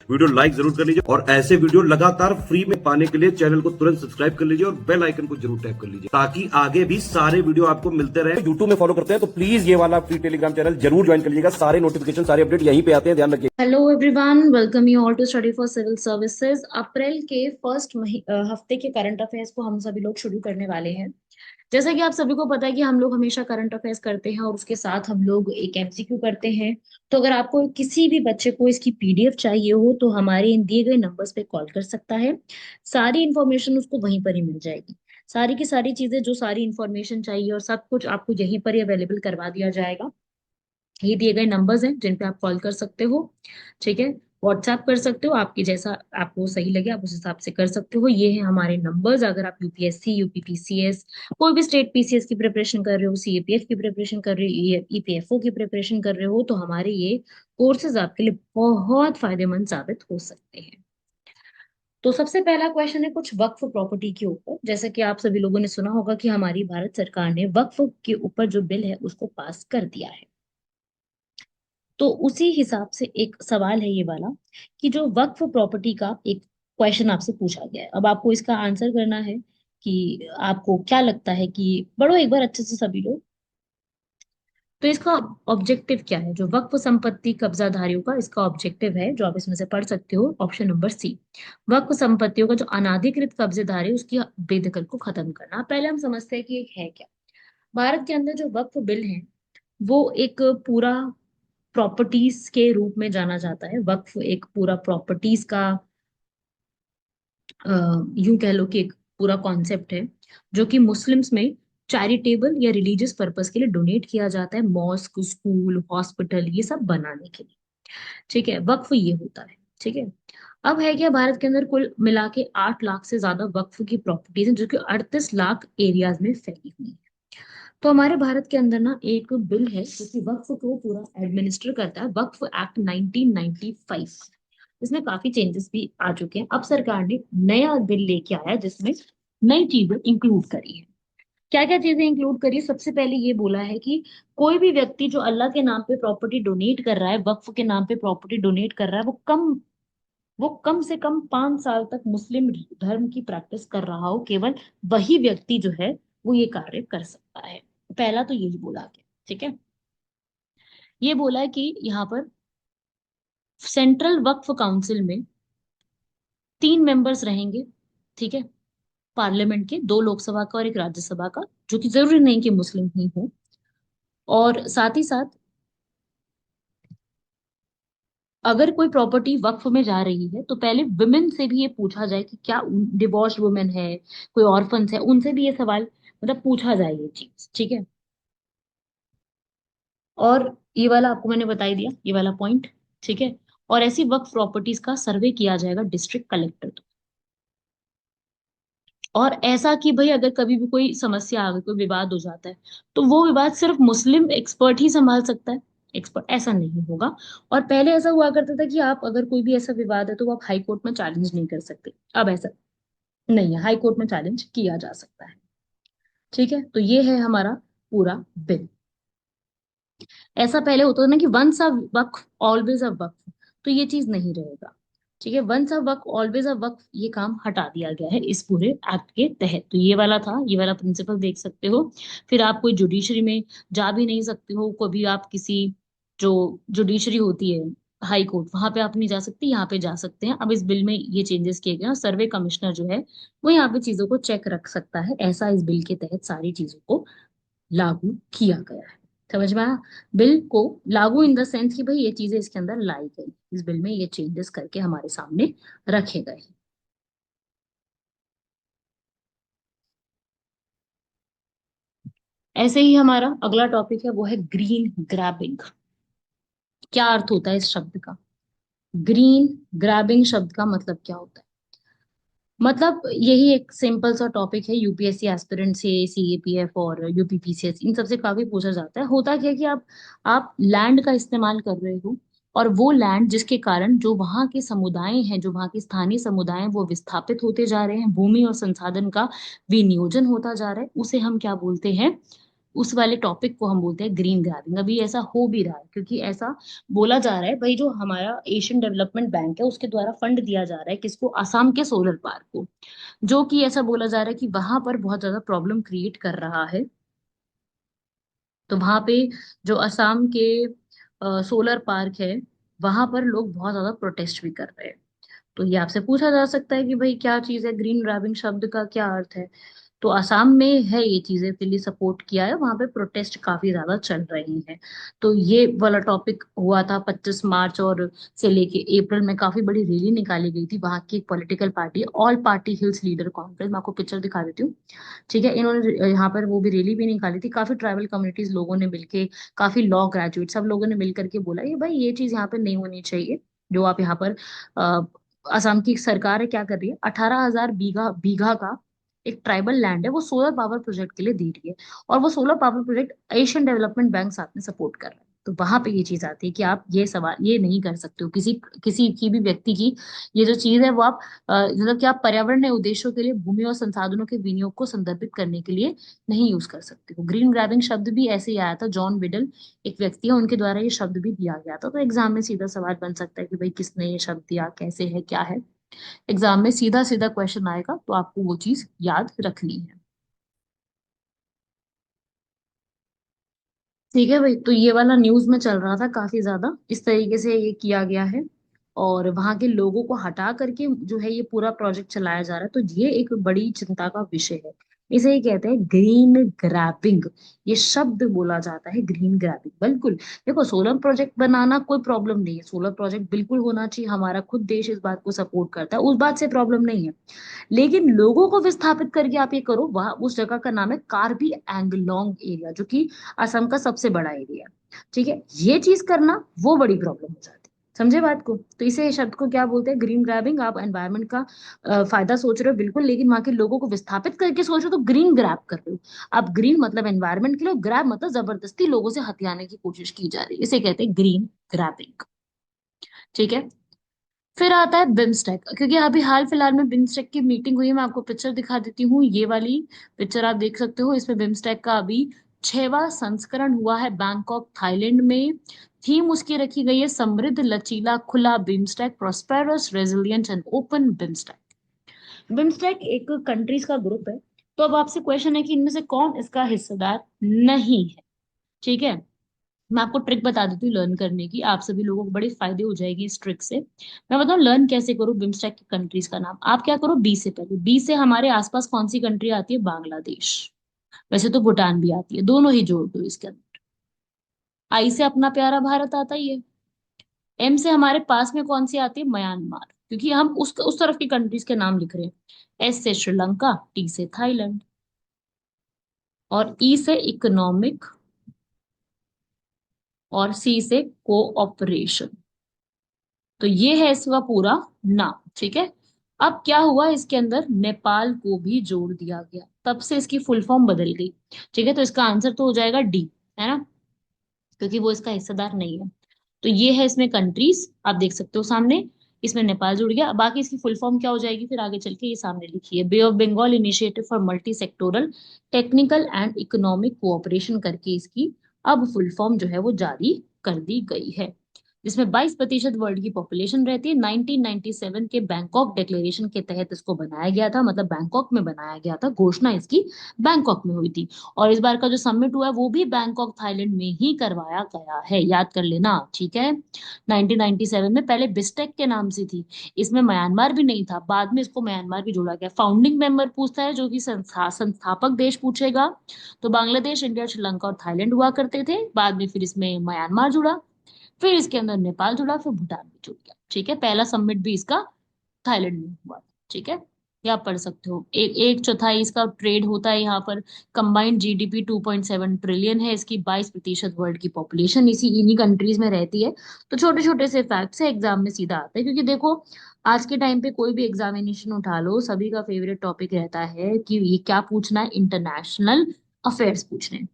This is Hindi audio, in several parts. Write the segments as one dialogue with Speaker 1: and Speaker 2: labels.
Speaker 1: वीडियो लाइक जरूर कर लीजिए और ऐसे वीडियो लगातार फ्री में पाने के लिए चैनल को तुरंत सब्सक्राइब कर लीजिए और बेल आइकन को जरूर टैप कर लीजिए ताकि आगे भी सारे वीडियो आपको मिलते रहे। यूट्यूब में फॉलो करते हैं तो प्लीज ये वाला फ्री टेलीग्राम चैनल जरूर ज्वाइन कर लीजिएगा। सारे नोटिफिकेशन सारे अपडेट यहीं पे आते हैं, ध्यान रखिए।
Speaker 2: Hello everyone, welcome you all to study for civil services. April के फर्स्ट हफ्ते के करंट अफेयर्स को हम सभी लोग शुरू करने वाले हैं। जैसा कि आप सभी को पता है कि हम लोग हमेशा करंट अफेयर्स करते हैं और उसके साथ हम लोग एक एमसीक्यू करते हैं। तो अगर आपको किसी भी बच्चे को इसकी पीडीएफ चाहिए हो तो हमारे इन दिए गए नंबर्स पे कॉल कर सकता है। सारी इन्फॉर्मेशन उसको वहीं पर ही मिल जाएगी। सारी की सारी चीजें, जो सारी इन्फॉर्मेशन चाहिए और सब कुछ आपको यहीं पर ही अवेलेबल करवा दिया जाएगा। ये दिए गए नंबर्स हैं जिन पे आप कॉल कर सकते हो। ठीक है, व्हाट्सएप कर सकते हो, आपकी जैसा आपको सही लगे आप उस हिसाब से कर सकते हो। ये है हमारे नंबर्स। अगर आप यूपीएससी, यूपीपीसीएस, कोई भी स्टेट पीसीएस की प्रिपरेशन कर रहे हो, सीएपीएफ की प्रिपरेशन कर रहे हो, ईपीएफओ की प्रिपरेशन कर रहे हो, तो हमारे ये कोर्सेज आपके लिए बहुत फायदेमंद साबित हो सकते हैं। तो सबसे पहला क्वेश्चन है कुछ वक्फ प्रॉपर्टी के ऊपर। जैसा कि आप सभी लोगों ने सुना होगा कि हमारी भारत सरकार ने वक्फ के ऊपर जो बिल है उसको पास कर दिया है। तो उसी हिसाब से एक सवाल है ये वाला कि जो वक्फ प्रॉपर्टी का एक क्वेश्चन आपसे पूछा गया है, अब आपको इसका आंसर करना है कि आपको क्या लगता है कि पढ़ो एक बार अच्छे से सभी लोग। तो इसका ऑब्जेक्टिव क्या है, जो वक्फ संपत्ति कब्जाधारियों का इसका ऑब्जेक्टिव है जो आप इसमें से पढ़ सकते हो, ऑप्शन नंबर सी। वक्फ संपत्तियों का जो अनाधिकृत कब्जेदार है उसकी बेदखल को खत्म करना। पहले हम समझते हैं कि ये है क्या। भारत के अंदर जो वक्फ बिल है वो एक पूरा प्रॉपर्टीज के रूप में जाना जाता है। वक्फ एक पूरा प्रॉपर्टीज का यूं कह लो कि एक पूरा कॉन्सेप्ट है जो कि मुस्लिम्स में चैरिटेबल या रिलीजियस पर्पस के लिए डोनेट किया जाता है, मॉस्क, स्कूल, हॉस्पिटल ये सब बनाने के लिए। ठीक है, वक्फ ये होता है। ठीक है, अब है क्या, भारत के अंदर कुल मिला के 8 लाख से ज्यादा वक्फ की प्रॉपर्टीज हैं जो कि 38 लाख एरियाज में फैली हुई है। तो हमारे भारत के अंदर ना एक बिल है जो कि वक्फ को पूरा एडमिनिस्टर करता है, वक्फ एक्ट 1995। इसमें काफी चेंजेस भी आ चुके हैं। अब सरकार ने नया बिल लेके आया जिसमें नई चीजें इंक्लूड करी है। क्या क्या चीजें इंक्लूड करी, सबसे पहले ये बोला है कि कोई भी व्यक्ति जो अल्लाह के नाम पे प्रॉपर्टी डोनेट कर रहा है, वक्फ के नाम पे प्रॉपर्टी डोनेट कर रहा है, वो कम से कम 5 साल तक मुस्लिम धर्म की प्रैक्टिस कर रहा हो, केवल वही व्यक्ति जो है वो ये कार्य कर सकता है। पहला तो यही बोला गया। ठीक है, ये बोला है कि यहाँ पर सेंट्रल वक्फ काउंसिल में 3 मेंबर्स रहेंगे। ठीक है, पार्लियामेंट के, 2 लोकसभा का और एक राज्यसभा का, जो कि जरूरी नहीं कि मुस्लिम ही हो। और साथ ही साथ अगर कोई प्रॉपर्टी वक्फ में जा रही है तो पहले विमेन से भी ये पूछा जाए कि क्या डिवोर्स वुमेन है, कोई ऑर्फन्स है, उनसे भी ये सवाल मतलब पूछा जाए ये चीज। ठीक है, और ये वाला आपको मैंने बता ही दिया, ये वाला पॉइंट। ठीक है, और ऐसी वक्फ प्रॉपर्टीज का सर्वे किया जाएगा डिस्ट्रिक्ट कलेक्टर। और ऐसा कि भाई अगर कभी भी कोई समस्या आ गई, कोई विवाद हो जाता है, तो वो विवाद सिर्फ मुस्लिम एक्सपर्ट ही संभाल सकता है, एक्सपर्ट ऐसा नहीं होगा। और पहले ऐसा हुआ करता था कि आप अगर कोई भी ऐसा विवाद है तो आप हाई कोर्ट में चैलेंज नहीं कर सकते। अब ऐसा नहीं है, हाई कोर्ट में चैलेंज किया जा सकता है। ठीक है, तो ये है हमारा पूरा बिल। ऐसा पहले होता था ना कि once a Waqf always a वक्फ, तो ये चीज नहीं रहेगा। ठीक है, once a Waqf always a वक्फ ये काम हटा दिया गया है इस पूरे एक्ट के तहत। तो ये वाला था, ये वाला प्रिंसिपल देख सकते हो। फिर आप कोई जुडिशरी में जा भी नहीं सकते हो, कभी आप किसी जो जुडिशरी होती है हाई कोर्ट, वहां पे आप नहीं जा सकते, यहाँ पे जा सकते हैं। अब इस बिल में ये चेंजेस किए गए हैं और सर्वे कमिश्नर जो है वो यहाँ पे चीजों को चेक रख सकता है। ऐसा इस बिल के तहत सारी चीजों को लागू किया गया है। समझ में आया? बिल को लागू इन द सेंस कि भाई ये चीजें इसके अंदर लाई गई, इस बिल में ये चेंजेस करके हमारे सामने रखे गए हैं। ऐसे ही हमारा अगला टॉपिक है वो है ग्रीन ग्रैबिंग। क्या अर्थ होता है इस शब्द का? ग्रीन ग्रैबिंग शब्द का मतलब क्या होता है? मतलब यही एक सिंपल सा टॉपिक है, यूपीएससी एस्पिरेंट से, सीएपीएफ और यूपीपीसीएस इन सबसे काफी पूछा जाता है। होता क्या है कि आप लैंड का इस्तेमाल कर रहे हो और वो लैंड जिसके कारण जो वहाँ के समुदाय हैं, जो वहाँ के स्थानीय समुदाय हैं वो विस्थापित होते जा रहे हैं, भूमि और संसाधन का विनियोजन होता जा रहा है, उसे हम क्या बोलते हैं? उस वाले टॉपिक को हम बोलते हैं ग्रीन ग्रैबिंग। अभी ऐसा हो भी रहा है, क्योंकि ऐसा बोला जा रहा है भाई, जो हमारा एशियन डेवलपमेंट बैंक है उसके द्वारा फंड दिया जा रहा है किसको, असम के सोलर पार्क को, जो कि ऐसा बोला जा रहा है कि वहां पर बहुत ज्यादा प्रॉब्लम क्रिएट कर रहा है। तो वहां पे जो असम के सोलर पार्क है, वहां पर लोग बहुत ज्यादा प्रोटेस्ट भी कर रहे हैं। तो ये आपसे पूछा जा सकता है कि भाई क्या चीज है, ग्रीन ग्रैबिंग शब्द का क्या अर्थ है। तो असम में है ये चीजें के लिए सपोर्ट किया है, वहां पे प्रोटेस्ट काफी ज्यादा चल रही हैं। तो ये वाला टॉपिक हुआ था 25 मार्च, और से लेके अप्रैल में काफी बड़ी रैली निकाली गई थी। वहां की एक political party, all party hills leader conference, मैं आपको पिक्चर दिखा देती हूँ। ठीक है, इन्होंने यहाँ पर वो भी रैली भी निकाली थी, काफी ट्राइबल कम्युनिटीज लोगों ने मिलके, काफी लॉ ग्रेजुएट, सब लोगों ने मिलकर के बोला ये भाई ये चीज यहाँ पे नहीं होनी चाहिए। जो आप यहाँ पर असम की सरकार है क्या कर रही है, 18,000 बीघा बीघा का एक ट्राइबल लैंड है, वो सोलर पावर प्रोजेक्ट के लिए दे रही है। और वो solar power project Asian development bank साथ में सपोर्ट कर रहा है। तो वहां पे ये चीज आती है कि आप ये सवाल ये नहीं कर सकते हो किसी किसी की भी व्यक्ति की, ये जो चीज है वो आप मतलब कि आप पर्यावरणीय उद्देश्यों के लिए भूमि और संसाधनों के विनियोग को संदर्भित करने के लिए नहीं यूज कर सकते हो। ग्रीन ग्रैबिंग शब्द भी ऐसे ही आया था, जॉन विडल एक व्यक्ति है, उनके द्वारा ये शब्द भी दिया गया था। तो एग्जाम में सीधा सवाल बन सकता है कि भाई किसने ये शब्द दिया, कैसे है, क्या है। एग्जाम में सीधा सीधा क्वेश्चन आएगा, तो आपको वो चीज याद रखनी है। ठीक है भाई, तो ये वाला न्यूज में चल रहा था काफी ज्यादा, इस तरीके से ये किया गया है। और वहां के लोगों को हटा करके जो है ये पूरा प्रोजेक्ट चलाया जा रहा है, तो ये एक बड़ी चिंता का विषय है। इसे ही कहते हैं ग्रीन ग्रैबिंग। ये शब्द बोला जाता है ग्रीन ग्रैबिंग, बिल्कुल। देखो, सोलर प्रोजेक्ट बनाना कोई प्रॉब्लम नहीं है, सोलर प्रोजेक्ट बिल्कुल होना चाहिए, हमारा खुद देश इस बात को सपोर्ट करता है, उस बात से प्रॉब्लम नहीं है। लेकिन लोगों को विस्थापित करके आप ये करो, वह उस जगह का नाम है कार्बी एंगलोंग एरिया, जो कि असम का सबसे बड़ा एरिया है। ठीक है, ये चीज करना वो बड़ी प्रॉब्लम हो जाती है। समझे बात को? तो इसे शब्द को क्या बोलते हैं, ग्रीन ग्रैबिंग। आप एनवायरनमेंट का फायदा सोच रहे हो बिल्कुल, लेकिन वहां के लोगों को विस्थापित करके सोच रहे हो, तो ग्रीन ग्रैब कर रहे हो। आप ग्रीन मतलब एनवायरनमेंट के लिए, ग्रैब मतलब जबरदस्ती लोगों से हथियाने की कोशिश की जा रही है, इसे कहते हैं ग्रीन ग्रैबिंग। ठीक है, फिर आता है बिम्स्टेक, क्योंकि अभी हाल फिलहाल में बिम्स्टेक की मीटिंग हुई है। मैं आपको पिक्चर दिखा देती हूँ, ये वाली पिक्चर आप देख सकते हो। इसमें बिम्स्टेक का अभी 6वां संस्करण हुआ है बैंकॉक थाईलैंड में। थीम उसकी रखी गई है समृद्ध लचीला खुला BIMSTEC, prosperous resilient and open BIMSTEC. BIMSTEC एक कंट्रीज का ग्रुप है। तो अब आपसे क्वेश्चन है कि इनमें से कौन इसका हिस्सेदार नहीं है। ठीक है, मैं आपको ट्रिक बता देती हूँ लर्न करने की, आप सभी लोगों को बड़ी फायदे हो जाएगी इस ट्रिक से। मैं बताऊँ लर्न कैसे करो बिम्स्टेक की कंट्रीज का नाम। आप क्या करो, बी से, पहले बी से हमारे आसपास कौन सी कंट्री आती है, बांग्लादेश। वैसे तो भूटान भी आती है, दोनों ही जोड़ दो इसके अंदर। आई से अपना प्यारा भारत आता ही है। एम से हमारे पास में कौन सी आती है, म्यांमार, क्योंकि हम उस तरफ की कंट्रीज के नाम लिख रहे हैं। एस से श्रीलंका, टी से थाईलैंड, और ई से इकोनॉमिक, और सी से कोऑपरेशन। तो ये है इसका पूरा नाम। ठीक है, अब क्या हुआ, इसके अंदर नेपाल को भी जोड़ दिया गया, तब से इसकी फुल फॉर्म बदल गई। ठीक है, तो इसका आंसर तो हो जाएगा डी, है ना, क्योंकि वो इसका हिस्सेदार नहीं है। तो ये है इसमें कंट्रीज, आप देख सकते हो सामने। इसमें नेपाल जुड़ गया, बाकी इसकी फुल फॉर्म क्या हो जाएगी फिर आगे चल के, ये सामने लिखी है, Bay of Bengal initiative for multi sectoral technical and economic cooperation करके इसकी अब फुल फॉर्म जो है वो जारी कर दी गई है। जिसमें 22% वर्ल्ड की पॉपुलेशन रहती है। 1997 के बैंकॉक डिक्लेरेशन के तहत इसको बनाया गया था, मतलब बैंकॉक में बनाया गया था, घोषणा इसकी बैंकॉक में हुई थी। और इस बार का जो समिट हुआ है वो भी बैंकॉक थाईलैंड में ही करवाया गया है, याद कर लेना। ठीक है, 1997 में पहले बिस्टेक के नाम से थी, इसमें म्यांमार भी नहीं था, बाद में इसको म्यांमार भी जोड़ा गया। फाउंडिंग मेंबर पूछता है, जो कि संस्थापक देश पूछेगा, तो बांग्लादेश, इंडिया, श्रीलंका और थाईलैंड हुआ करते थे, बाद में फिर इसमें म्यांमार जुड़ा, फिर इसके अंदर नेपाल जुड़ा, फिर भूटान भी जुड़ गया। ठीक है, पहला समिट भी इसका थाईलैंड में हुआ था। ठीक है, ये आप पढ़ सकते हो। एक चौथाई इसका ट्रेड होता है यहाँ पर। कंबाइंड जीडीपी 2.7 ट्रिलियन है इसकी, 22% वर्ल्ड की पॉपुलेशन इसी इन्हीं कंट्रीज में रहती है। तो छोटे छोटे से फैक्ट्स है, एग्जाम में सीधा आता है, क्योंकि देखो आज के टाइम पे कोई भी एग्जामिनेशन उठा लो, सभी का फेवरेट टॉपिक रहता है कि ये क्या पूछना है, इंटरनेशनल अफेयर्स पूछने हैं।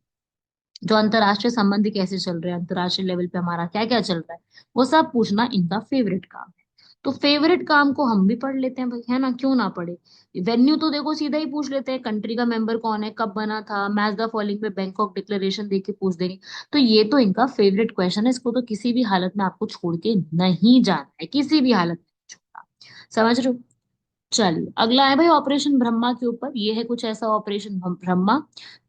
Speaker 2: जो अंतर्राष्ट्रीय संबंध कैसे चल रहे हैं, अंतर्राष्ट्रीय लेवल पे हमारा क्या क्या चल रहा है, वो सब पूछना इनका फेवरेट काम है। तो फेवरेट काम को हम भी पढ़ लेते हैं भाई, है ना, क्यों ना पढ़े। वेन्यू तो देखो सीधा ही पूछ लेते हैं, कंट्री का मेंबर कौन है, कब बना था, मैच द फॉलोइंग में बैंकॉक डिक्लेरेशन देके पूछ देंगे। तो ये तो इनका फेवरेट क्वेश्चन है, इसको तो किसी भी हालत में आपको छोड़ के नहीं जाना है, किसी भी हालत में नहीं छोड़ना। समझ रहे हो। चलिए अगला है भाई ऑपरेशन ब्रह्मा के ऊपर। ये है कुछ ऐसा operation Brahma.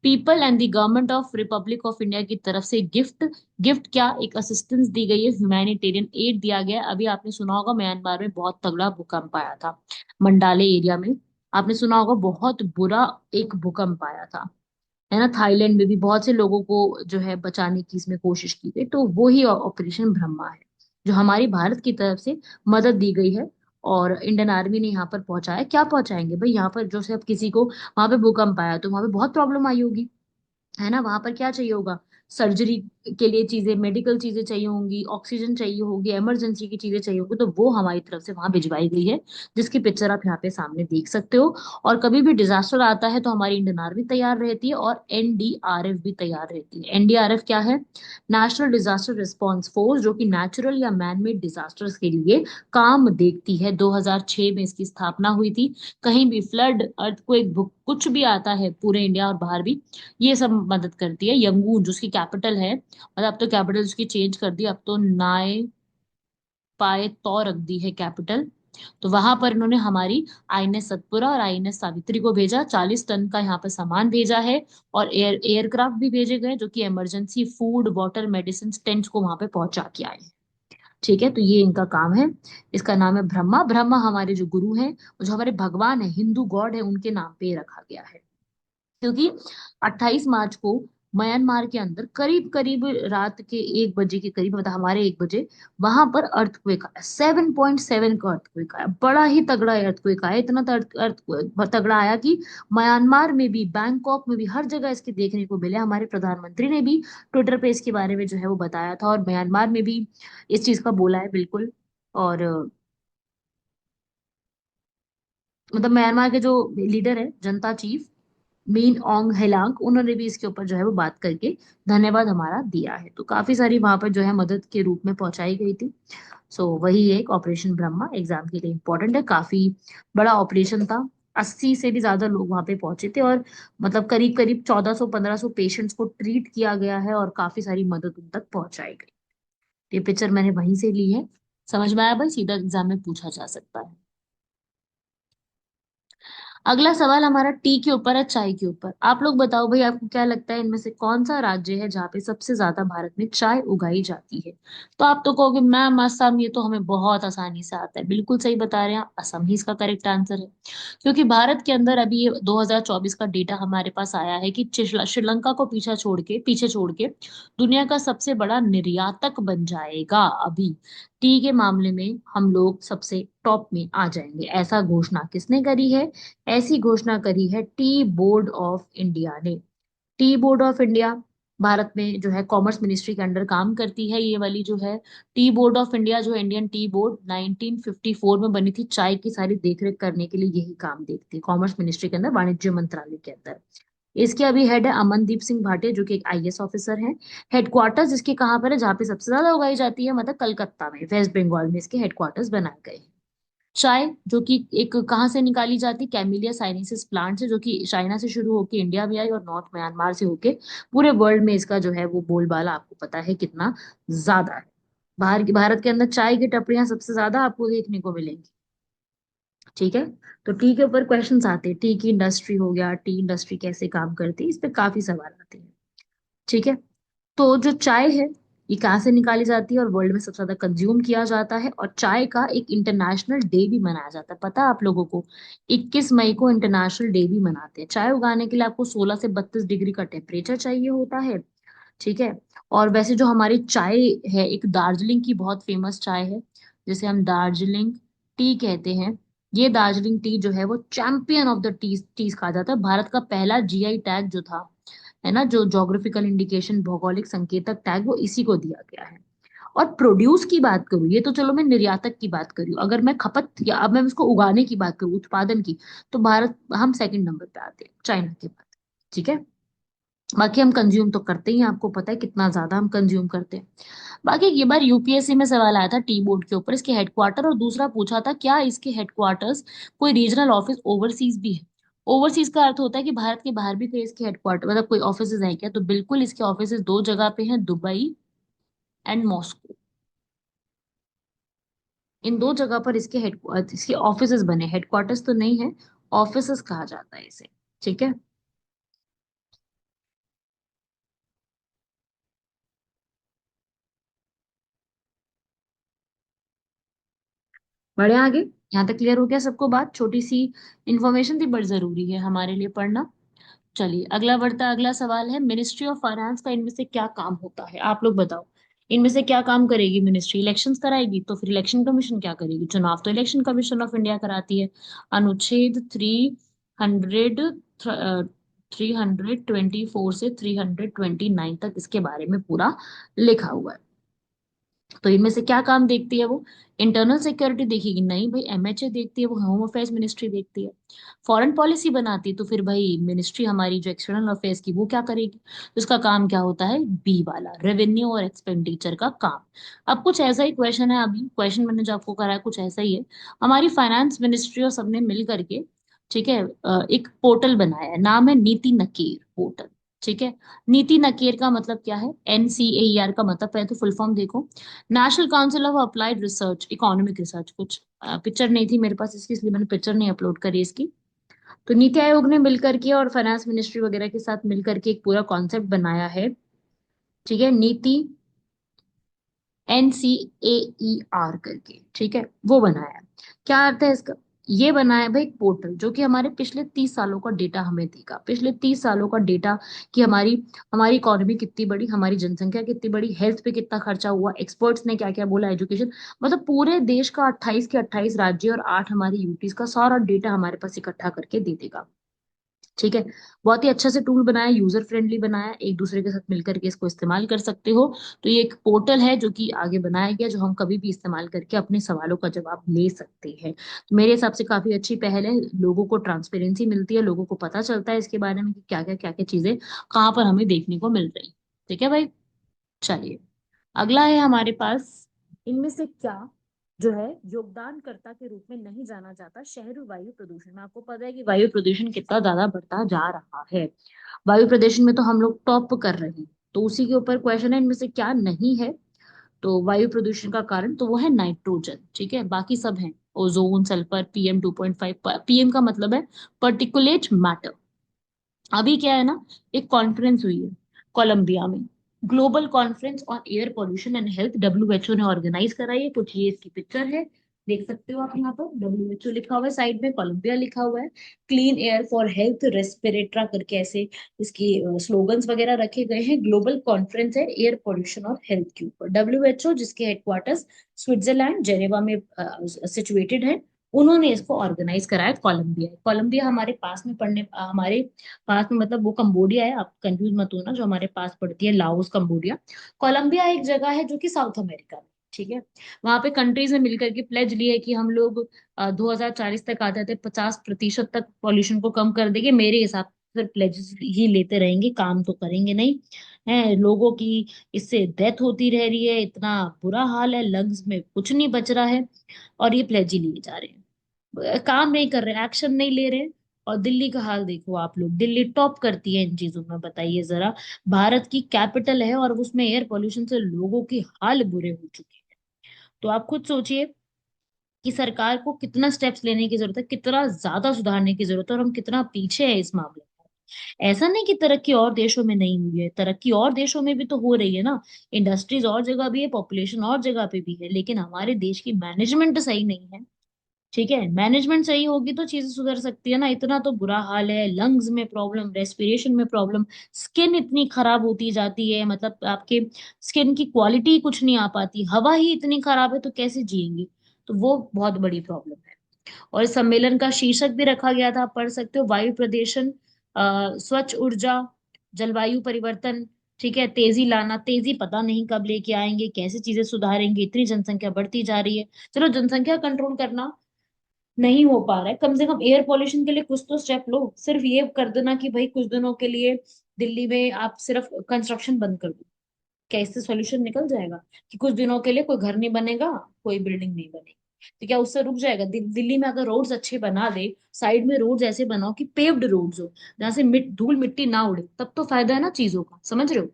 Speaker 2: People and the government of Republic of India की तरफ से गिफ्ट, गिफ्ट क्या, एक असिस्टेंस दी गई है, ह्यूमैनिटेरियन एड दिया गया है। अभी आपने सुना होगा म्यांमार में बहुत तगड़ा भूकंप आया था, मंडाले एरिया में, आपने सुना होगा बहुत बुरा एक भूकंप आया था, है ना। थाईलैंड में भी बहुत से लोगों को जो है बचाने की इसमें कोशिश की गई। तो वो ही ऑपरेशन ब्रह्मा है जो हमारी भारत की तरफ से मदद दी गई है। और इंडियन आर्मी ने यहाँ पर पहुंचाया। क्या पहुंचाएंगे भाई, यहाँ पर जो से अब किसी को वहां पे भूकंप आया तो वहां पे बहुत प्रॉब्लम आई होगी, है ना। वहां पर क्या चाहिए होगा, सर्जरी के लिए चीजें, मेडिकल चीजें चाहिए होंगी, ऑक्सीजन चाहिए होगी, इमरजेंसी की चीजें चाहिए होंगी, तो वो हमारी तरफ से वहां भिजवाई गई है, जिसकी पिक्चर आप यहाँ पे सामने देख सकते हो। और कभी भी डिजास्टर आता है तो हमारी इंडियन आर्मी तैयार रहती है और एनडीआरएफ भी तैयार रहती है। एनडीआरएफ क्या है, नेशनल डिजास्टर रिस्पांस फोर्स, जो कि नेचुरल या मैन मेड डिजास्टर्स के लिए काम देखती है। 2006 में इसकी स्थापना हुई थी। कहीं भी फ्लड, अर्थक्वेक, कुछ भी आता है पूरे इंडिया और बाहर भी, ये सब मदद करती है। यंगून जो उसकी कैपिटल है, मतलब अब तो कैपिटल उसकी चेंज कर दी, अब तो नाए पाए तो रख दी है कैपिटल। तो वहां पर इन्होंने हमारी आईएनएस सतपुरा और आईएनएस सावित्री को भेजा, 40 टन का यहाँ पर सामान भेजा है। और एयरक्राफ्ट भी भेजे गए जो कि emergency food, water, medicine, tents को वहां पे पहुंचा के आए हैं। ठीक है, तो ये इनका काम है। इसका नाम है ब्रह्मा। ब्रह्मा हमारे जो गुरु हैं, जो हमारे भगवान है, हिंदू गॉड है, उनके नाम पे ये रखा गया है। क्योंकि 28 मार्च को म्यांमार के अंदर करीब करीब रात के 1 बजे के करीब, मतलब हमारे 1 बजे, वहां पर अर्थक्वेक आया। 7.7 का अर्थक्वेक आया, बड़ा ही तगड़ा अर्थक्वेक आया। इतना अर्थक्वेक तगड़ा आया कि म्यांमार में भी, बैंकॉक में भी, हर जगह इसके देखने को मिले। हमारे प्रधानमंत्री ने भी ट्विटर पे इसके बारे में जो है वो बताया था, और म्यांमार में भी इस चीज का बोला है बिल्कुल। और मतलब म्यांमार के जो लीडर है, जनता चीफ मीन ओंग हेलांग, उन्होंने भी इसके ऊपर जो है वो बात करके धन्यवाद हमारा दिया है। तो काफी सारी वहां पर जो है मदद के रूप में पहुंचाई गई थी। सो वही एक ऑपरेशन ब्रह्मा एग्जाम के लिए इम्पोर्टेंट है, काफी बड़ा ऑपरेशन था। 80 से भी ज्यादा लोग वहां पे पहुंचे थे, और मतलब करीब करीब 1400-1500 पेशेंट्स को ट्रीट किया गया है, और काफी सारी मदद उन तक पहुंचाई गई। ये पिक्चर मैंने वहीं से ली है। समझ में आया भाई, सीधा एग्जाम में पूछा जा सकता है। अगला सवाल हमारा टी के ऊपर है, चाय के ऊपर। आप लोग बताओ भाई, आपको क्या लगता है इनमें से कौन सा राज्य है जहाँ पे सबसे ज्यादा भारत में चाय उगाई जाती है। तो आप तो कहोगे मैम असम, ये तो हमें बहुत आसानी से आता है। बिल्कुल सही बता रहे हैं आप, असम ही इसका करेक्ट आंसर है। क्योंकि भारत के अंदर अभी ये 2024 का डेटा हमारे पास आया है कि श्रीलंका को पीछे छोड़ के दुनिया का सबसे बड़ा निर्यातक बन जाएगा अभी। टी के मामले में हम लोग सबसे टॉप में आ जाएंगे। ऐसा घोषणा किसने करी है, ऐसी घोषणा करी है टी बोर्ड ऑफ इंडिया ने। Tea board of India Bharat में जो है कॉमर्स मिनिस्ट्री के अंडर काम करती है, ये वाली जो है टी बोर्ड ऑफ इंडिया, जो इंडियन टी बोर्ड 1954 में बनी थी, चाय की सारी देखरेख करने के लिए यही काम देखती है कॉमर्स मिनिस्ट्री के अंदर, वाणिज्य मंत्रालय के अंदर। इसके अभी हेड है अमनदीप सिंह भाटिया, जो कि एक आईएएस ऑफिसर है। हेडक्वार्टर्स इसके कहाँ पर है, जहाँ पे सबसे ज्यादा उगाई जाती है, मतलब कलकत्ता में, वेस्ट बंगाल में इसके हेडक्वार्टर्स बनाए गए हैं। चाय जो कि एक कहाँ से निकाली जाती, कैमिलिया साइनेंसिस प्लांट से, जो कि चाइना से शुरू होकर इंडिया में आई, और नॉर्थ म्यांमार से होके पूरे वर्ल्ड में इसका जो है वो बोलबाला आपको पता है कितना ज्यादा है। भारत के अंदर चाय की टपरियां सबसे ज्यादा आपको देखने को मिलेंगी। ठीक है, तो टी के ऊपर क्वेश्चंस आते हैं, टी की इंडस्ट्री हो गया, टी इंडस्ट्री कैसे काम करती है, इस पे काफी सवाल आते हैं। ठीक है, तो जो चाय है, ये कहाँ से निकाली जाती है और वर्ल्ड में सबसे ज्यादा कंज्यूम किया जाता है। और चाय का एक इंटरनेशनल डे भी मनाया जाता है, पता है आप लोगों को। 21 मई को इंटरनेशनल डे भी मनाते हैं। चाय उगाने के लिए आपको 16 से 32 डिग्री का टेम्परेचर चाहिए होता है। ठीक है, और वैसे जो हमारी चाय है, एक दार्जिलिंग की बहुत फेमस चाय है, जिसे हम दार्जिलिंग टी कहते हैं। ये दार्जिलिंग टी जो है वो champion of the tea teas कहा जाता है। भारत का पहला जीआई टैग जो था, है ना, जो जोग्राफिकल इंडिकेशन, भौगोलिक संकेतक टैग, वो इसी को दिया गया है। और प्रोड्यूस की बात करूं, ये तो चलो मैं निर्यातक की बात करूं, अगर मैं खपत या अब मैं उसको उगाने की बात करूं, उत्पादन की, तो भारत हम सेकंड नंबर पे आते हैं चाइना के बाद। ठीक है, बाकी हम कंज्यूम तो करते ही हैं, आपको पता है कितना ज्यादा हम कंज्यूम करते हैं। बाकी ये बार यूपीएससी में सवाल आया था टी बोर्ड के ऊपर, इसके हेडक्वार्टर, और दूसरा पूछा था क्या इसके हेडक्वार्टर्स कोई रीजनल ऑफिस ओवरसीज भी है। ओवरसीज का अर्थ होता है कि भारत के बाहर भी कोई इसके हेडक्वार्टर मतलब कोई ऑफिस हैं क्या, तो बिल्कुल इसके ऑफिस दो जगह पे हैं, दुबई एंड मॉस्को। इन दो जगह पर इसके ऑफिस बने, हेडक्वार्टर्स तो नहीं है, ऑफिस कहा जाता है इसे। ठीक है, बढ़े आगे। यहाँ तक क्लियर हो गया सबको बात, छोटी सी इंफॉर्मेशन थी बट जरूरी है हमारे लिए पढ़ना। चलिए अगला बढ़ता, अगला सवाल है मिनिस्ट्री ऑफ फाइनेंस का इनमें से क्या काम होता है, आप लोग बताओ। इनमें से क्या काम करेगी मिनिस्ट्री, इलेक्शंस कराएगी तो फिर इलेक्शन कमीशन क्या करेगी, चुनाव तो इलेक्शन कमीशन ऑफ इंडिया कराती है। अनुच्छेद 300 324 से 329 तक इसके बारे में पूरा लिखा हुआ है। तो इनमें से क्या काम देखती है वो, इंटरनल सिक्योरिटी देखेगी, नहीं भाई एमएचए देखती है, वो होम अफेयर्स मिनिस्ट्री देखती है। फॉरेन पॉलिसी बनाती है तो फिर भाई मिनिस्ट्री हमारी जो एक्सटर्नल अफेयर्स की वो क्या करेगी, तो इसका काम क्या होता है, बी वाला, रेवेन्यू और एक्सपेंडिचर का काम। अब कुछ ऐसा ही क्वेश्चन है, अभी क्वेश्चन मैंने जो आपको करा है कुछ ऐसा ही है। हमारी फाइनेंस मिनिस्ट्री और सबने मिल करके, ठीक है, एक पोर्टल बनाया है, नाम है नीति नकेर पोर्टल। ठीक है, नीति नकेर का मतलब क्या है, एनसीएआर का मतलब है, तो फुल फॉर्म देखो, national council of applied research economic research. कुछ पिक्चर नहीं थी मेरे पास इसकी, इसलिए मैंने पिक्चर नहीं अपलोड करी इसकी। तो नीति आयोग ने मिलकर के और फाइनेंस मिनिस्ट्री वगैरह के साथ मिलकर के एक पूरा कॉन्सेप्ट बनाया है। ठीक है, नीति एनसीएईआर करके, ठीक है, वो बनाया है। क्या अर्थ है इसका, ये बनाया है भाई एक पोर्टल जो कि हमारे पिछले 30 सालों का डेटा हमें देगा, पिछले 30 सालों का डेटा, कि हमारी हमारी इकोनॉमी कितनी बड़ी, हमारी जनसंख्या कितनी बड़ी, हेल्थ पे कितना खर्चा हुआ, एक्सपर्ट्स ने क्या क्या बोला, एजुकेशन, मतलब पूरे देश का 28 के 28 राज्य और 8 हमारी यूटीज का सारा डेटा हमारे पास इकट्ठा करके दे देगा। ठीक है, बहुत ही अच्छा से टूल बनाया, यूजर फ्रेंडली बनाया, एक दूसरे के साथ मिलकर के इसको इस्तेमाल कर सकते हो। तो ये एक पोर्टल है जो कि आगे बनाया गया, जो हम कभी भी इस्तेमाल करके अपने सवालों का जवाब ले सकते हैं। तो मेरे हिसाब से काफी अच्छी पहल है, लोगों को ट्रांसपेरेंसी मिलती है, लोगों को पता चलता है इसके बारे में कि क्या क्या चीजें कहाँ पर हमें देखने को मिल रही। ठीक है भाई, चलिए अगला है हमारे पास, इनमें से क्या जो है योगदानकर्ता के रूप में नहीं जाना जाता शहरी वायु प्रदूषण में। आपको पता है कि वायु प्रदूषण कितना ज्यादा बढ़ता जा रहा है, वायु प्रदूषण में तो हम लोग टॉप कर रहे हैं। तो उसी के ऊपर क्वेश्चन है, इनमें से क्या नहीं है, तो वायु प्रदूषण का कारण तो वो है नाइट्रोजन। ठीक है, बाकी सब है, ओजोन, सल्फर, PM 2.5। पीएम का मतलब है पर्टिकुलेट मैटर। अभी क्या है ना, एक कॉन्फ्रेंस हुई है कोलंबिया में, global conference on air pollution and health, WHO ने ऑर्गेनाइज कराई है। कुछ ये इसकी पिक्चर है, देख सकते हो आप यहाँ पर, डब्ल्यूएचओ लिखा हुआ है साइड में, कोलंबिया लिखा हुआ है, क्लीन एयर फॉर हेल्थ रेस्पिरेट्रा करके ऐसे इसकी स्लोगन्स वगैरह रखे गए हैं। ग्लोबल कॉन्फ्रेंस है एयर पोल्यूशन और हेल्थ के ऊपर, डब्ल्यूएचओ जिसके हेडक्वार्टर्स स्विट्जरलैंड जेनेवा में सिचुएटेड है, उन्होंने इसको ऑर्गेनाइज कराया। कोलंबिया, कोलंबिया हमारे पास में पड़ने, हमारे पास में मतलब वो कंबोडिया है, आप कंफ्यूज मत होना, जो हमारे पास पड़ती है लाओस कंबोडिया। कोलंबिया एक जगह है जो कि साउथ अमेरिका में। ठीक है, वहां पे कंट्रीज ने मिलकर के प्लेज ली है कि हम लोग 2040 तक आ जाते 50% तक पॉल्यूशन को कम कर देंगे। मेरे हिसाब से फिर प्लेजेस ही लेते रहेंगे, काम तो करेंगे नहीं। है लोगों की इससे डेथ होती रह रही है, इतना बुरा हाल है, लंग्स में कुछ नहीं बच रहा है, और ये प्लेज ही लिए जा रहे हैं, काम नहीं कर रहे, एक्शन नहीं ले रहे। और दिल्ली का हाल देखो आप लोग, दिल्ली टॉप करती है इन चीजों में, बताइए जरा, भारत की कैपिटल है और उसमें एयर पोल्यूशन से लोगों के हाल बुरे हो चुके हैं। तो आप खुद सोचिए कि सरकार को कितना स्टेप्स लेने की जरूरत है, कितना ज्यादा सुधारने की जरूरत है, और हम कितना पीछे है इस मामले में। ऐसा नहीं कि तरक्की और देशों में नहीं हुई है, तरक्की और देशों में भी तो हो रही है ना, इंडस्ट्रीज और जगह भी है, पॉपुलेशन और जगह पे भी है, लेकिन हमारे देश की मैनेजमेंट सही नहीं है। ठीक है, मैनेजमेंट सही होगी तो चीजें सुधर सकती है ना, इतना तो बुरा हाल है, लंग्स में प्रॉब्लम, रेस्पिरेशन में प्रॉब्लम, स्किन इतनी खराब होती जाती है, मतलब आपके स्किन की क्वालिटी कुछ नहीं आ पाती, हवा ही इतनी खराब है तो कैसे जिएंगे। तो वो बहुत बड़ी प्रॉब्लम है। और इस सम्मेलन का शीर्षक भी रखा गया था, आप पढ़ सकते हो, वायु प्रदूषण, स्वच्छ ऊर्जा, जलवायु परिवर्तन। ठीक है, तेजी लाना, तेजी पता नहीं कब लेके आएंगे, कैसे चीजें सुधारेंगे, इतनी जनसंख्या बढ़ती जा रही है। चलो जनसंख्या कंट्रोल करना नहीं हो पा रहा है, कम से कम एयर पॉल्यूशन के लिए कुछ तो स्टेप लो, सिर्फ ये कर देना कि भाई कुछ दिनों के लिए दिल्ली में आप सिर्फ कंस्ट्रक्शन बंद कर दो, क्या इससे सॉल्यूशन निकल जाएगा कि कुछ दिनों के लिए कोई घर नहीं बनेगा, कोई बिल्डिंग नहीं बनेगी? तो क्या उससे रुक जाएगा? दिल्ली में अगर रोड्स अच्छे बना दे, साइड में रोड्स ऐसे बनाओ कि पेव्ड रोड्स हो, जहां से धूल मिट्टी ना उड़े, तब तो फायदा है ना चीजों का, समझ रहे हो?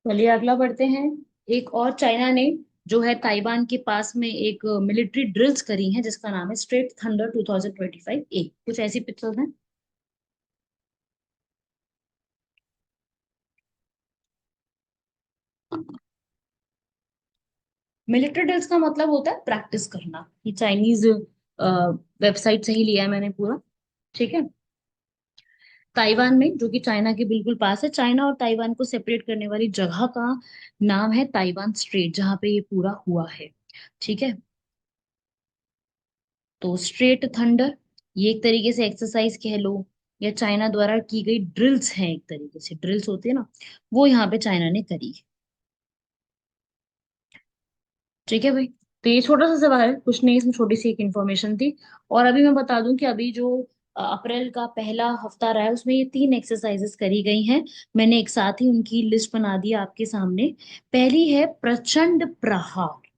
Speaker 2: चलिए अगला बढ़ते हैं। एक और चाइना ने जो है ताइवान के पास में एक मिलिट्री ड्रिल्स करी है जिसका नाम है स्ट्रेट थंडर 2025 ए, कुछ ऐसी पिक्चर्स हैं। मिलिट्री ड्रिल्स का मतलब होता है प्रैक्टिस करना। ये चाइनीज वेबसाइट से ही लिया है मैंने पूरा, ठीक है। ताइवान में, जो कि चाइना के बिल्कुल पास है, चाइना और ताइवान को सेपरेट करने वाली जगह का नाम है ताइवान स्ट्रेट, जहां पे ये पूरा हुआ है, ठीक है। तो स्ट्रेट थंडर, ये एक तरीके से एक्सरसाइज कह लो, या चाइना द्वारा की गई ड्रिल्स हैं, एक तरीके से ड्रिल्स होती है ना, वो यहाँ पे चाइना ने करी है, ठीक है भाई। तो ये छोटा सा सवाल है, कुछ नहीं, इसमें छोटी सी एक इन्फॉर्मेशन थी। और अभी मैं बता दूं कि अभी जो अप्रैल का पहला हफ्ता रहा है उसमें ये 3 एक्सरसाइजेस करी गई हैं। मैंने एक साथ ही उनकी लिस्ट बना दी आपके सामने। पहली है प्रचंड प्रहार,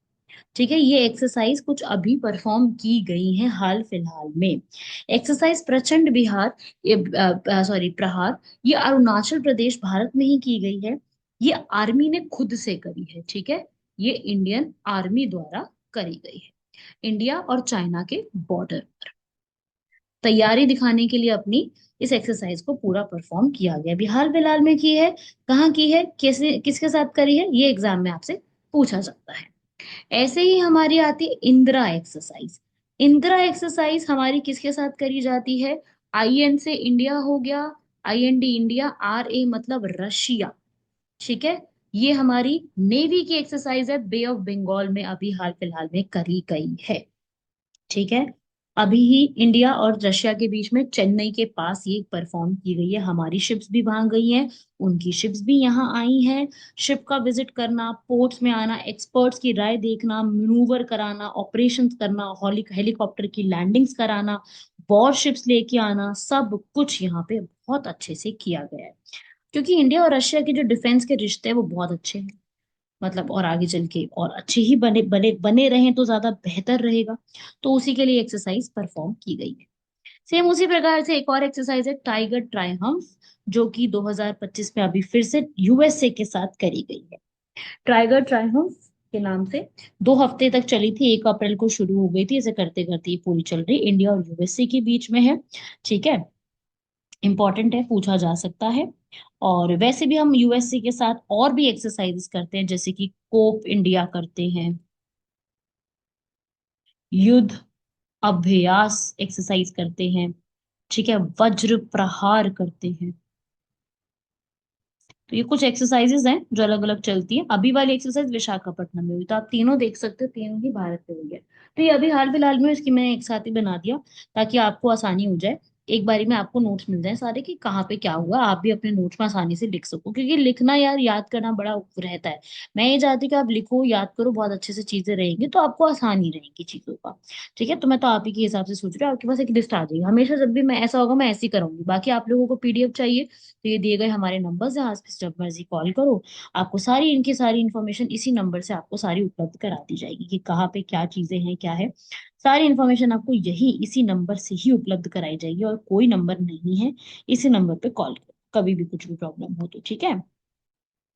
Speaker 2: ठीक है। ये एक्सरसाइज कुछ अभी परफॉर्म की गई है हाल फिलहाल में। एक्सरसाइज प्रचंड सॉरी प्रहार, ये अरुणाचल प्रदेश भारत में ही की गई है। ये आर्मी ने खुद से करी है, ठीक है। ये इंडियन आर्मी द्वारा करी गई है, इंडिया और चाइना के बॉर्डर पर तैयारी दिखाने के लिए अपनी इस एक्सरसाइज को पूरा परफॉर्म किया गया। अभी हाल फिलहाल में की है, कहाँ की है, कैसे, किसके साथ करी है, ये एग्जाम में आपसे पूछा जाता है। ऐसे ही हमारी आती है इंदिरा एक्सरसाइज। इंदिरा एक्सरसाइज हमारी किसके साथ करी जाती है? आईएन से इंडिया हो गया, आईएनडी इंडिया, आर ए मतलब रशिया, ठीक है। ये हमारी नेवी की एक्सरसाइज है, बे ऑफ बंगाल में अभी हाल फिलहाल में करी गई है, ठीक है। अभी ही इंडिया और रशिया के बीच में चेन्नई के पास ये परफॉर्म की गई है। हमारी शिप्स भी वहां गई हैं, उनकी शिप्स भी यहाँ आई हैं। शिप का विजिट करना, पोर्ट्स में आना, एक्सपर्ट्स की राय देखना, मैनूवर कराना, ऑपरेशंस करना, हेलीकॉप्टर की लैंडिंग्स कराना, वॉर शिप्स लेके आना, सब कुछ यहाँ पे बहुत अच्छे से किया गया है। क्योंकि इंडिया और रशिया के जो डिफेंस के रिश्ते हैं वो बहुत अच्छे हैं, मतलब और आगे चल के और अच्छे ही बने बने बने रहें तो ज्यादा बेहतर रहेगा। तो उसी के लिए एक्सरसाइज परफॉर्म की गई है। सेम उसी प्रकार से एक और एक्सरसाइज है टाइगर ट्रायम्फ, जो कि 2025 में अभी फिर से यूएसए के साथ करी गई है। टाइगर ट्रायम्फ के नाम से 2 हफ्ते तक चली थी, 1 अप्रैल को शुरू हो गई थी, ऐसे करते करते ये पूरी चल रही, इंडिया और यूएसए के बीच में है, ठीक है। इंपॉर्टेंट है, पूछा जा सकता है। और वैसे भी हम यूएसए के साथ और भी एक्सरसाइजेस करते हैं, जैसे कि कोप इंडिया करते हैं, युद्ध अभ्यास एक्सरसाइज करते हैं, ठीक है, वज्र प्रहार करते हैं। तो ये कुछ एक्सरसाइजेस हैं जो अलग अलग चलती है। अभी वाली एक्सरसाइज विशाखापट्टनम में हुई, तो आप तीनों देख सकते हो, तीनों ही भारत में हुई है। तो ये अभी हाल फिलहाल में इसकी मैंने एक साथ ही बना दिया ताकि आपको आसानी हो जाए, एक बारी में आपको नोट्स मिल जाए सारे कि कहाँ पे क्या हुआ, आप भी अपने नोट्स में आसानी से लिख सको, क्योंकि लिखना यार याद करना बड़ा रहता है। मैं ये चाहती हूँ कि आप लिखो, याद करो, बहुत अच्छे से चीजें रहेंगी तो आपको आसानी रहेगी चीजों का, ठीक है। तो मैं तो आप ही के हिसाब से सोच रही हूँ, आपके पास एक लिस्ट आ जाएगी हमेशा, जब भी मैं ऐसा होगा मैं ऐसे ही करूंगी। बाकी आप लोगों को पीडीएफ चाहिए तो ये दिए गए हमारे नंबर्स हैं, आज जब मर्जी कॉल करो, आपको सारी इनकी सारी इन्फॉर्मेशन इसी नंबर से आपको सारी उपलब्ध करा दी जाएगी कि कहाँ पे क्या चीजें हैं क्या है। सारी इन्फॉर्मेशन आपको यही इसी नंबर से ही उपलब्ध कराई जाएगी, और कोई नंबर नहीं है, इसी नंबर पे कॉल करो कभी भी कुछ भी प्रॉब्लम हो तो, ठीक है।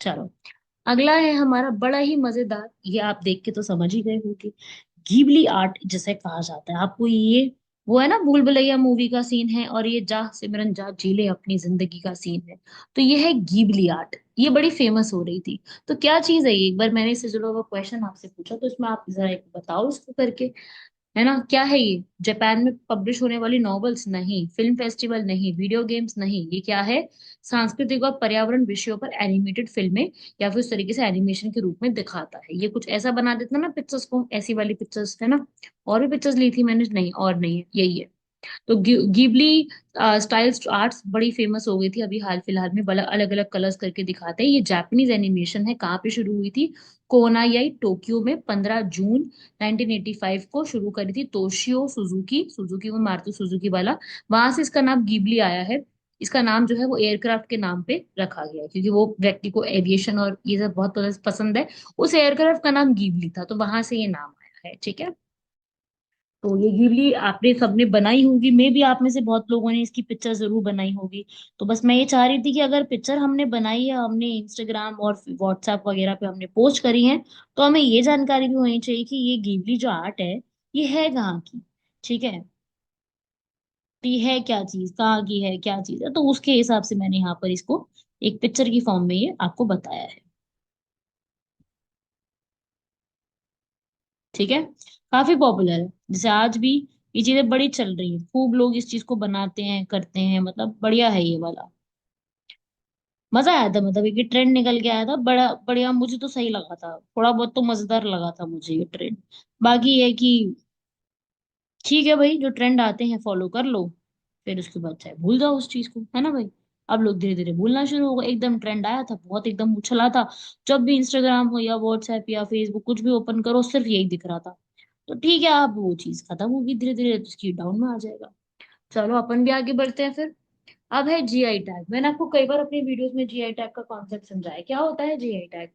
Speaker 2: चलो अगला है हमारा बड़ा ही मजेदार, ये आप देख के तो समझ ही गए होंगे, घीबली आर्ट जिसे कहा जाता है। आपको ये, वो है ना भूल भुलैया मूवी का सीन है, और ये जा सिमरन जा जी ले अपनी जिंदगी का सीन है। तो ये है घीबली आर्ट, ये बड़ी फेमस हो रही थी। तो क्या चीज है ये, एक बार मैंने इससे जुड़ा हुआ क्वेश्चन आपसे पूछा, तो इसमें आप जरा एक बताओ इसको करके, है ना। क्या है ये? जापान में पब्लिश होने वाली नॉवेल्स नहीं, फिल्म फेस्टिवल नहीं, वीडियो गेम्स नहीं, ये क्या है? सांस्कृतिक और पर्यावरण विषयों पर एनिमेटेड फिल्में, या फिर उस तरीके से एनिमेशन के रूप में दिखाता है। ये कुछ ऐसा बना देता ना पिक्चर्स को, ऐसी वाली पिक्चर्स है ना। और भी पिक्चर्स ली थी मैंने, नहीं और नहीं है, यही है। तो गिबली स्टाइल आर्ट्स बड़ी फेमस हो गई थी अभी हाल फिलहाल में, बड़ा अलग अलग कलर्स करके दिखाते हैं। ये जापानीज एनिमेशन है। कहाँ पे शुरू हुई थी? कोनायाई टोक्यो में 15 जून 1985 को शुरू करी थी तोशियो सुजुकी, सुजुकी वो मारुति सुजुकी वाला, वहां से इसका नाम गिबली आया है। इसका नाम जो है वो एयरक्राफ्ट के नाम पे रखा गया है, क्योंकि वो व्यक्ति को एविएशन और ये सब बहुत पसंद है। उस एयरक्राफ्ट का नाम गिबली था, तो वहां से ये नाम आया है। ठीक है। तो ये गिबली आपने सबने बनाई होगी, मे भी आप में से बहुत लोगों ने इसकी पिक्चर जरूर बनाई होगी। तो बस मैं ये चाह रही थी कि अगर पिक्चर हमने बनाई है, हमने इंस्टाग्राम और व्हाट्सएप वगैरह पे हमने पोस्ट करी है, तो हमें ये जानकारी भी होनी चाहिए कि ये गिबली जो आर्ट है ये है कहाँ की। ठीक है। तो ये है क्या चीज, कहाँ की है, क्या चीज है, तो उसके हिसाब से मैंने यहाँ पर इसको एक पिक्चर की फॉर्म में ये आपको बताया है। ठीक है। काफी पॉपुलर है, जैसे आज भी ये चीजें बड़ी चल रही है, खूब लोग इस चीज को बनाते हैं करते हैं, मतलब बढ़िया है ये वाला। मजा आया था, मतलब ये ट्रेंड निकल के आया था, बड़ा बढ़िया, मुझे तो सही लगा था, थोड़ा बहुत तो मजेदार लगा था मुझे ये ट्रेंड। बाकी ये कि ठीक है भाई, जो ट्रेंड आते हैं फॉलो कर लो, फिर उसके बाद चाहे भूल जाओ उस चीज को, है ना भाई। अब लोग धीरे धीरे भूलना शुरू हो गए, एकदम ट्रेंड आया था बहुत, एकदम उछला था। जब भी इंस्टाग्राम हो या व्हाट्सएप या फेसबुक कुछ भी ओपन करो सिर्फ यही दिख रहा था। तो ठीक है, अब वो चीज खत्म होगी धीरे धीरे, तो उसकी डाउन में आ जाएगा। चलो अपन भी आगे बढ़ते हैं फिर। अब है जीआई टैग। मैंने आपको कई बार अपनी वीडियोस में जीआई टैग का कॉन्सेप्ट समझाया, क्या होता है जीआई टैग।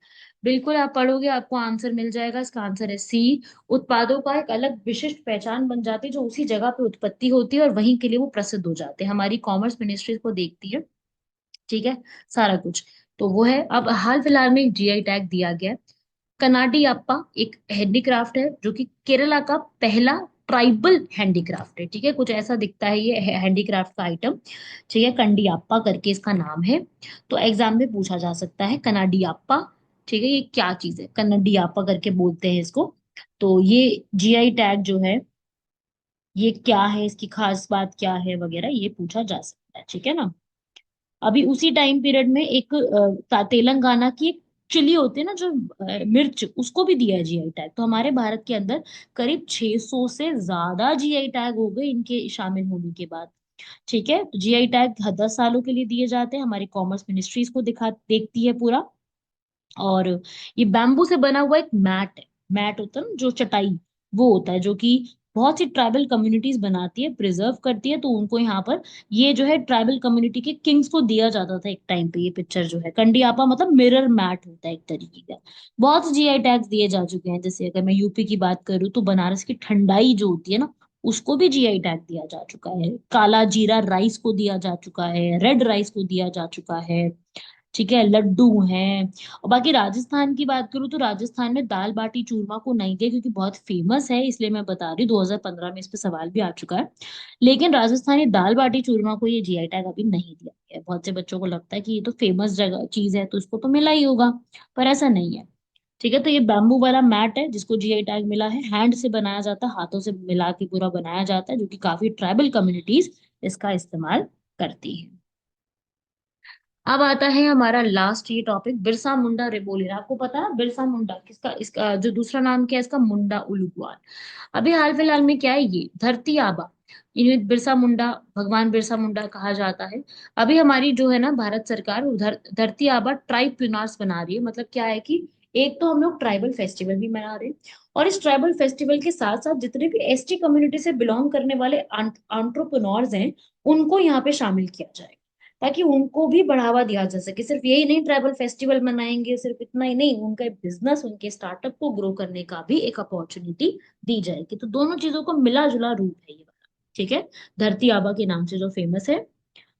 Speaker 2: बिल्कुल आप पढ़ोगे आपको आंसर मिल जाएगा। इसका आंसर है सी। उत्पादों का एक अलग विशिष्ट पहचान बन जाती है, जो उसी जगह पे उत्पत्ति होती है और वहीं के लिए वो प्रसिद्ध हो जाते हैं। हमारी कॉमर्स मिनिस्ट्री को देखती है। ठीक है। सारा कुछ। तो वो है, अब हाल फिलहाल में जीआई टैग दिया गया है। कनाडियाप्पा एक हैंडीक्राफ्ट है, जो कि केरला का पहला ट्राइबल हैंडीक्राफ्ट है। ठीक है, कुछ ऐसा दिखता है ये हैंडीक्राफ्ट का आइटम। ठीक है, कंडियाप्पा करके इसका नाम है। तो एग्जाम में पूछा जा सकता है कनाडियाप्पा। ठीक है, ये क्या चीज है, कनाडियाप्पा करके बोलते हैं इसको। तो ये जीआई टैग जो है ये क्या है, इसकी खास बात क्या है वगैरह, ये पूछा जा सकता है। ठीक है ना। अभी उसी टाइम पीरियड में एक तेलंगाना की एक चिली होती है ना, जो मिर्च, उसको भी दिया है जीआई टैग। तो हमारे भारत के अंदर करीब 600 से ज्यादा जीआई टैग हो गए इनके शामिल होने के बाद। ठीक है, तो जीआई टैग 10 सालों के लिए दिए जाते हैं। हमारी कॉमर्स मिनिस्ट्री इसको देखती है पूरा। और ये बैम्बू से बना हुआ एक मैट है। मैट होता है ना, जो चटाई, वो होता है, जो कि बहुत सी ट्राइबल कम्युनिटीज बनाती है, प्रिजर्व करती है। तो उनको यहाँ पर ये जो है ट्राइबल कम्युनिटी के किंग्स को दिया जाता था एक टाइम पे। ये पिक्चर जो है कंडियापा मतलब मिरर मैट होता है एक तरीके का। बहुत से जीआई टैग्स दिए जा चुके हैं, जैसे अगर मैं यूपी की बात करूँ तो बनारस की ठंडाई जो होती है ना, उसको भी जीआई टैग दिया जा चुका है। काला जीरा राइस को दिया जा चुका है, रेड राइस को दिया जा चुका है। ठीक है, लड्डू हैं। और बाकी राजस्थान की बात करूँ तो राजस्थान में दाल बाटी चूरमा को नहीं दिया, क्योंकि बहुत फेमस है इसलिए मैं बता रही हूँ। 2015 में इस पे सवाल भी आ चुका है। लेकिन राजस्थानी दाल बाटी चूरमा को ये जीआई टैग अभी नहीं दिया गया है। बहुत से बच्चों को लगता है कि ये तो फेमस जगह चीज है तो इसको तो मिला ही होगा, पर ऐसा नहीं है। ठीक है, तो ये बैम्बू वाला मैट है जिसको जीआई टैग मिला है। हैंड से बनाया जाता है, हाथों से मिला के पूरा बनाया जाता है, जो कि काफी ट्राइबल कम्युनिटीज इसका इस्तेमाल करती है। अब आता है हमारा लास्ट ये टॉपिक, बिरसा मुंडा रेबोलिना। आपको पता है बिरसा मुंडा किसका, इसका जो दूसरा नाम क्या है इसका, मुंडा उलुगवान। अभी हाल फिलहाल में क्या है, ये धरती आबा, इन्हें बिरसा मुंडा, भगवान बिरसा मुंडा कहा जाता है। अभी हमारी जो है ना भारत सरकार वो धरती आबा ट्राइब प्यूनार्स बना रही है। मतलब क्या है कि एक तो हम लोग ट्राइबल फेस्टिवल भी मना रहे हैं, और इस ट्राइबल फेस्टिवल के साथ साथ जितने भी एसटी कम्युनिटी से बिलोंग करने वाले एंट्रप्रेन्योर्स हैं, उनको यहाँ पे शामिल किया जाए, ताकि उनको भी बढ़ावा दिया जा सके। सिर्फ यही नहीं ट्राइबल फेस्टिवल मनाएंगे, सिर्फ इतना ही नहीं, उनका बिजनेस, उनके स्टार्टअप को ग्रो करने का भी एक अपॉर्चुनिटी दी जाएगी। तो दोनों चीजों को मिला जुला रूप है ये वाला। ठीक है, धरती आबा के नाम से जो फेमस है।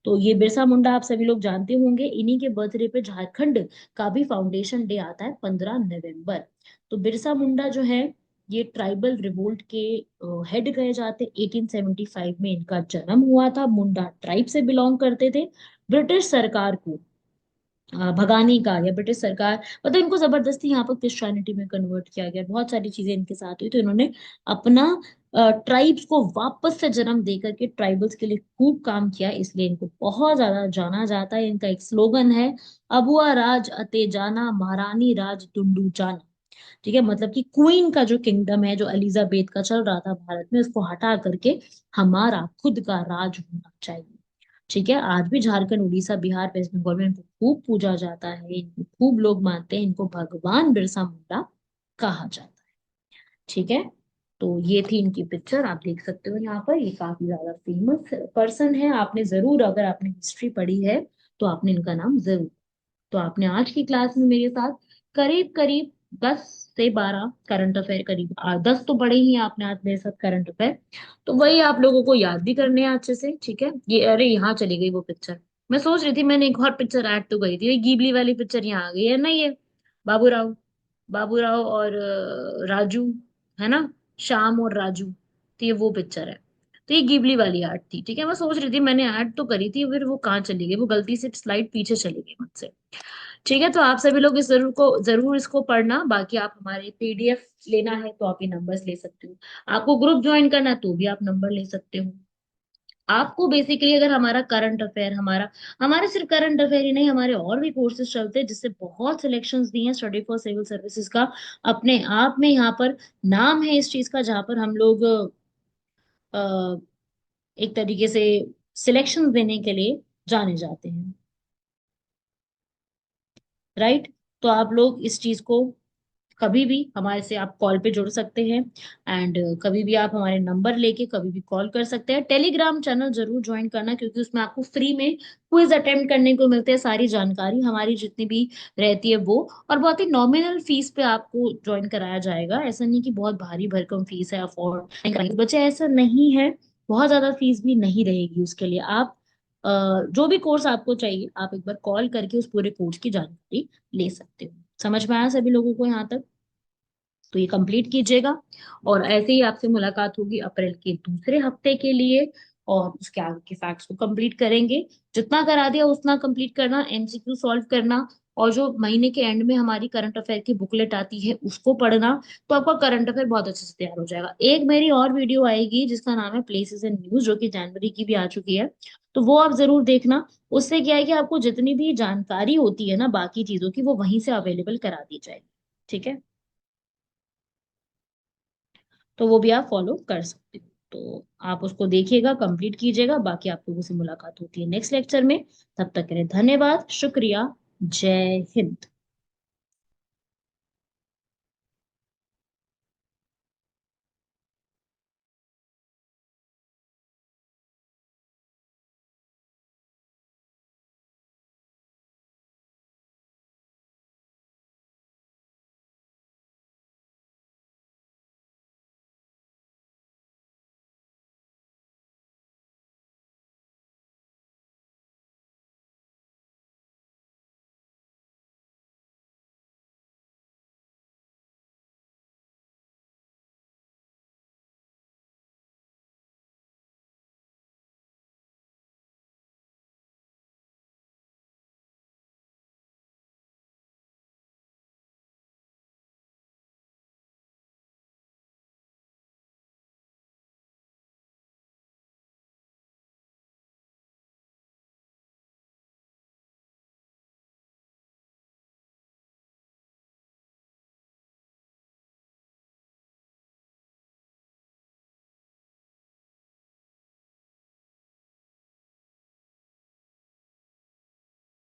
Speaker 2: तो ये बिरसा मुंडा आप सभी लोग जानते होंगे, इन्हीं के बर्थडे पे झारखंड का भी फाउंडेशन डे आता है 15 नवंबर। तो बिरसा मुंडा जो है ये ट्राइबल रिवोल्ट के हेड कहे जाते। 1875 में इनका जन्म हुआ था। मुंडा ट्राइब से बिलोंग करते थे। ब्रिटिश सरकार को भगाने का, या ब्रिटिश सरकार मतलब इनको जबरदस्ती यहाँ पर क्रिश्चियनिटी में कन्वर्ट किया गया, बहुत सारी चीजें इनके साथ हुई, तो इन्होंने अपना ट्राइब्स को वापस से जन्म दे करके ट्राइबल्स के लिए खूब काम किया, इसलिए इनको बहुत ज्यादा जाना जाता है। इनका एक स्लोगन है, अबुआ राज अते जाना, महारानी राज टुंडू जाना। ठीक है, मतलब कि क्वीन का जो किंगडम है, जो एलिजाबेथ का चल रहा था भारत में, उसको हटा करके हमारा खुद का राज होना चाहिए। ठीक है, आज भी झारखंड, उड़ीसा, बिहार, वेस्ट बंगाल में इनको खूब पूजा जाता है, इनको खूब लोग मानते हैं, इनको भगवान बिरसा मुंडा कहा जाता है। ठीक है, तो ये थी इनकी पिक्चर, आप देख सकते हो यहाँ पर, ये काफी ज्यादा फेमस पर्सन है। आपने जरूर, अगर आपने हिस्ट्री पढ़ी है तो आपने इनका नाम जरूर। तो आपने आज की क्लास में मेरे साथ करीब करीब 10 से 12 करंट अफेयर, करीब 10 तो पढ़े ही हैं आपने आज मेरे साथ करंट अफेयर। तो वही आप लोगों को याद भी करने हैं अच्छे से। ठीक है, ये अरे यहाँ चली गई वो पिक्चर। मैं सोच रही थी मैंने एक और पिक्चर ऐड तो गई थी, ये गीबली वाली पिक्चर यहाँ आ गई है ना, ये बाबूराव, बाबूराव और राजू, है ना, श्याम और राजू, तो ये वो पिक्चर है। तो ये गिबली वाली आर्ट थी। ठीक है, मैं सोच रही थी मैंने ऐड तो करी थी, फिर वो कहाँ चली गई, वो गलती से स्लाइड पीछे चली गई मुझसे। ठीक है, तो आप सभी लोग इस जरूर इसको पढ़ना। बाकी आप हमारे पीडीएफ लेना है तो आप ये नंबर्स ले सकते हो, आपको ग्रुप ज्वाइन करना है तो भी आप नंबर ले सकते हो। आपको बेसिकली अगर हमारा करंट अफेयर, हमारे सिर्फ करंट अफेयर ही नहीं, हमारे और भी कोर्सेज चलते हैं जिससे बहुत सिलेक्शंस दिए हैं स्टडी फॉर सिविल सर्विसेज का। अपने आप में यहाँ पर नाम है इस चीज का, जहाँ पर हम लोग अ, एक तरीके से सिलेक्शन देने के लिए जाने जाते हैं। राइट, तो आप लोग इस चीज को कभी भी हमारे से आप कॉल पे जुड़ सकते हैं, एंड कभी भी आप हमारे नंबर लेके कभी भी कॉल कर सकते हैं। टेलीग्राम चैनल जरूर ज्वाइन करना, क्योंकि उसमें आपको फ्री में क्विज अटेम्प्ट करने को मिलते हैं, सारी जानकारी हमारी जितनी भी रहती है वो, और बहुत ही नॉमिनल फीस पे आपको ज्वाइन कराया जाएगा। ऐसा नहीं कि बहुत भारी भरकम फीस है, अफोर्ड नहीं करेंगे बच्चे, ऐसा नहीं है। बहुत ज्यादा फीस भी नहीं रहेगी उसके लिए। आप अ, जो भी कोर्स आपको चाहिए, आप एक बार कॉल करके उस पूरे कोर्स की जानकारी ले सकते हो। समझ में आया सभी लोगों को यहाँ तक? तो ये कंप्लीट कीजिएगा, और ऐसे ही आपसे मुलाकात होगी अप्रैल के दूसरे हफ्ते के लिए, और उसके आगे के फैक्ट्स को कंप्लीट करेंगे। जितना करा दिया उतना कंप्लीट करना, एमसीक्यू सॉल्व करना, और जो महीने के एंड में हमारी करंट अफेयर की बुकलेट आती है उसको पढ़ना। तो आपका करंट अफेयर बहुत अच्छे से तैयार हो जाएगा। एक मेरी और वीडियो आएगी जिसका नाम है प्लेसेस एंड न्यूज, जो कि जनवरी की भी आ चुकी है, तो वो आप जरूर देखना। उससे क्या है कि आपको जितनी भी जानकारी होती है ना बाकी चीजों की, वो वहीं से अवेलेबल करा दी जाएगी। ठीक है, तो वो भी आप फॉलो कर सकते हो। तो आप उसको देखिएगा, कंप्लीट कीजिएगा। बाकी आप लोगों से मुलाकात होती है नेक्स्ट लेक्चर में। तब तक के लिए धन्यवाद, शुक्रिया, जय हिंद।